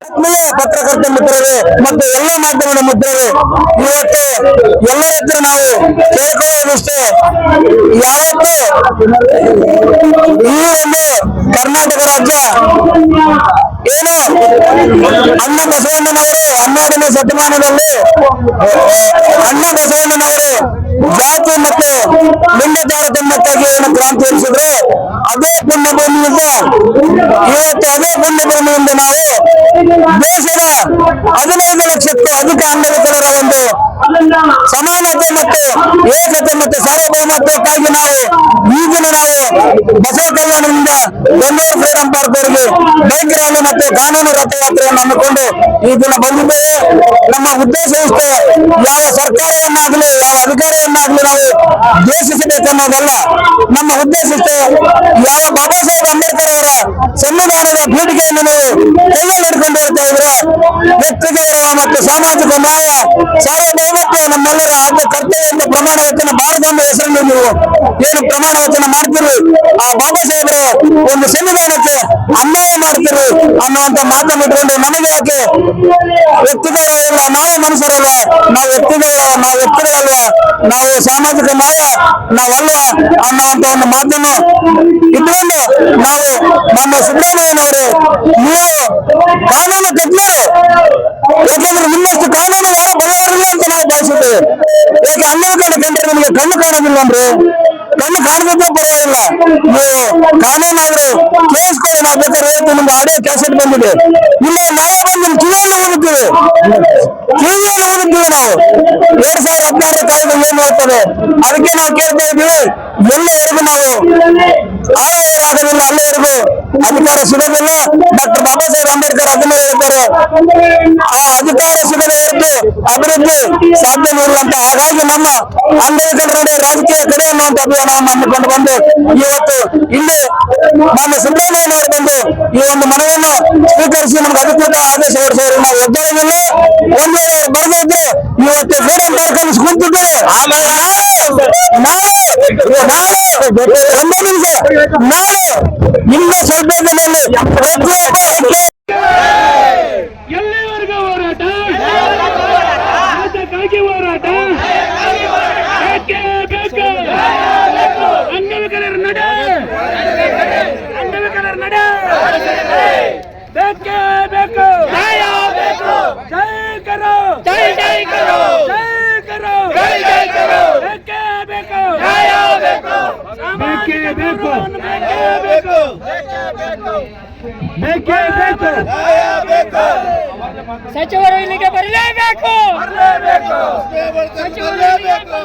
ಆತ್ಮೀಯ ಪತ್ರಕರ್ತ ಮಿತ್ರರೇ ಮತ್ತು ಎಲ್ಲ ಮಾಧ್ಯಮದ ಮಿತ್ರರೇ, ಇವತ್ತು ಎಲ್ಲರ ಹತ್ರ ನಾವು ಕೇಳ್ಕೊಳ್ಳೋದಷ್ಟೇ, ಯಾವತ್ತು ಈ ಒಂದು ಕರ್ನಾಟಕ ರಾಜ್ಯ ಏನು ಅಣ್ಣ ಬಸವಣ್ಣನವರು 12ನೇ ಶತಮಾನದಲ್ಲಿ ಅಣ್ಣ ಬಸವಣ್ಣನವರು ಜಾತಿ ಮತ್ತು ಲಿಂಗ ತಾರತಮ್ಯಕ್ಕಾಗಿ ಏನು ಕ್ರಾಂತಿ ಎನಿಸಿದ್ರು, ಅದೇ ಪುಣ್ಯಭೂಮಿಯಿಂದ ಇವತ್ತು ಅದೇ ಪುಣ್ಯಭೂಮಿಯಿಂದ ನಾವು ದೇಶದ 15 ಲಕ್ಷಕ್ಕೂ ಅಧಿಕ ಅಂಗವಿಕಲರ ಒಂದು ಸಮಾನತೆ ಮತ್ತು ಏಕತೆ ಮತ್ತು ಸಾರ್ವಭೌಮತ್ವಕ್ಕಾಗಿ ನಾವು ಈ ದಿನ ನಾವು ಬಸವ ಕಲ್ಯಾಣದಿಂದ ಬೆಂಗಳೂರು ಫ್ರೀಡಂ ಪಾರ್ಕ್ ವರೆಗೆ ಬೈಕ್ ರ್ಯಾಲಿ ಮತ್ತು ಕಾನೂನು ರಥಯಾತ್ರೆಯನ್ನು ಹಮ್ಮಿಕೊಂಡು ಈ ದಿನ ಬಂದಿದ್ದೇವೆ. ನಮ್ಮ ಉದ್ದೇಶ ಇಷ್ಟೇ, ಯಾವ ಸರ್ಕಾರವನ್ನಾಗ್ಲಿ ಯಾವ ಅಧಿಕಾರವನ್ನಾಗ್ಲಿ ನಾವು ದ್ವೇಷಿಸಬೇಕೆನ್ನೋದಲ್ಲ. ನಮ್ಮ ಉದ್ದೇಶ ಇಷ್ಟೇ, ಯಾವ ಬಾಬಾ ಸಾಹೇಬ್ ಅಂಬೇಡ್ಕರ್ ಅವರ ಸಂವಿಧಾನದ ಪೀಠಿಕೆಯನ್ನು ನೀವು ಕೈಯಲ್ಲಿ ಹಿಡ್ಕೊಂಡು ಹೋಗ್ತಾ ಇದ್ರೆ, ವ್ಯಕ್ತಿ ಗೌರವ ಮತ್ತು ಸಾಮಾಜಿಕ ನ್ಯಾಯ ಸಾರ್ವಭೌಮತ್ವ ನಮ್ಮೆಲ್ಲರ ಆದ್ಯ ಕರ್ತವ್ಯ ಅಂತ ಪ್ರಮಾಣ ವಚನ ಭಾರತದ ಹೆಸರಲ್ಲಿ ನೀವು ಏನು ಪ್ರಮಾಣ ವಚನ ಮಾಡ್ತೀರಿ, ಆ ಬಾಬಾ ಸಾಹೇಬರ ಒಂದು ಸಂವಿಧಾನಕ್ಕೆ ಅನ್ಯಾಯ ಮಾಡ್ತೀರಿ ಅನ್ನುವಂತ ಮಾತನ್ನು ಇಟ್ಕೊಂಡು ನಮಗೆ ಯಾಕೆ ವ್ಯಕ್ತಿ ಗೌರವ ಇಲ್ಲ, ನಾವು ಮನುಷ್ಯರಲ್ಲ, ನಾವು ವ್ಯಕ್ತಿಗಳಲ್ವಾ, ನಾವು ಸಾಮಾಜಿಕ ನ್ಯಾಯ ನಾವಲ್ವಾ ಅನ್ನುವಂತ ಒಂದು ಮಾತನ್ನು ಇಟ್ಕೊಂಡು ನಾವು ನಮ್ಮ ಸಿದ್ದರಾಮಯ್ಯನವರು ನೀವು ಕಾನೂನು ತಜ್ಞರು, ಯಾಕಂದ್ರೆ ನಿಮ್ಮಷ್ಟು ಕಾನೂನು ಯಾರು ಬಗೆಹರಿಲ್ಲ ಅಂತ ನಾವು ಭಾವಿಸುತ್ತೇವೆ. ಯಾಕೆ ಅಂಗವಿಕಲ ಕಂಡ್ರೆ ನಿಮಗೆ ಕಣ್ಣು ಕಾಣೋದಿಲ್ಲ ಅಂದ್ರೆ ಕಣ್ಣು ಕಾಣದಿದ್ರೂ ಪರವಾಗಿಲ್ಲ, ನೀವು ಕಾನೂನಾದ್ರೂ ಕೇಳಿಸ್ಕೊಳ್ಳಿ, ನಾವು ಬೇಕಾದ್ರೆ ಹೇಳ್ತೀವಿ, ನಿಮ್ಗೆ ಆಡಿಯೋ ಕ್ಯಾಸೆಟ್ ಬಂದಿದೆ, ಇಲ್ಲ ನಾಳೆ ಬಂದು ಕಿವಿಯಲ್ಲಿ ಓದುತ್ತೀವಿ ನಾವು 2016 ಕಾಯ್ದೆ ಏನ್ ಮಾಡ್ತದೆ, ಅದಕ್ಕೆ ನಾವು ಕೇಳ್ತಾ ಇದ್ದೀವಿ. ಎಲ್ಲವರೆಗೂ ನಾವು ಆಳವರಾಗೋದಿಲ್ಲ, ಅಲ್ಲಿವರೆಗೂ ಅಧಿಕಾರ ಸಿಗೋದಿಲ್ಲ. ಡಾಕ್ಟರ್ ಬಾಬಾ ಸಾಹೇಬ್ ಅಂಬೇಡ್ಕರ್ ಅದನ್ನೇ ಹೇಳ್ತಾರೆ, ಆ ಅಧಿಕಾರ ಸಿಗದ ಹೊರತು ಅಭಿವೃದ್ಧಿ ಸಾಧ್ಯನೇ ಇಲ್ಲ ಅಂತ. ಹಾಗಾಗಿ ನಮ್ಮ ಅಂಗವಿಕಲರ ರಾಜಕೀಯ ಕಡೆ ಅನ್ನುವಂತ ಅಭಿಯಾನವನ್ನು ಹಮ್ಮಿಕೊಂಡು ಬಂದು ಇವತ್ತು ಇಲ್ಲಿ ನಮ್ಮ ಸಿದ್ದರಾಮಯ್ಯನವರು ಬಂದು ಈ ಒಂದು ಮನವಿಯನ್ನು ಸ್ವೀಕರಿಸಿ ನಮ್ಗೆ ಅಧಿಕೃತ ಆದೇಶ ಹೊರಡಿಸಿದ್ರು. ನಾವು ಒದ್ದೊಳಗಿಲ್ಲ, ಒಂದು ವೇಳೆ ಬರ್ದಿದ್ರೆ ಇವತ್ತು ಫ್ರೀಡಂ ಪಾರ್ಕ್ ಅಲ್ಲಿ ಕುಂತಿದ್ದೇವೆ. ನಾಳೆ ಇನ್ನು ಸ್ವಲ್ಪ ದಿನದಲ್ಲಿ ಪ್ರತಿಯೊಬ್ಬ ಎಲ್ಲಿವರೆಗೂ ಹೋರಾಟ, ಅದಕ್ಕಾಗಿ ಹೋರಾಟ ಬೇಕೇ ಬೇಕು. ಅಂಗವಿಕಲರ ನಡೆ, ಅಂಗವಿಕಲರ ನಡೆ ಬೇಕೇ ಬೇಕು. ಜೈ ಕರೋ, ಜೈ ಕರೋ, ಜೈ ಕರೋ, ಜೈ ಕರೋ, ಬೇಕೇ ಬೇಕು. ಬೇಕೇ ಬೇಕು, ಬೇಕೇ ಬೇಕು. ಸಚಿವರು ಇಲ್ಲಿಗೆ ಬರಲೇಬೇಕು, ಸಚಿವರು ಬರಲೇಬೇಕು.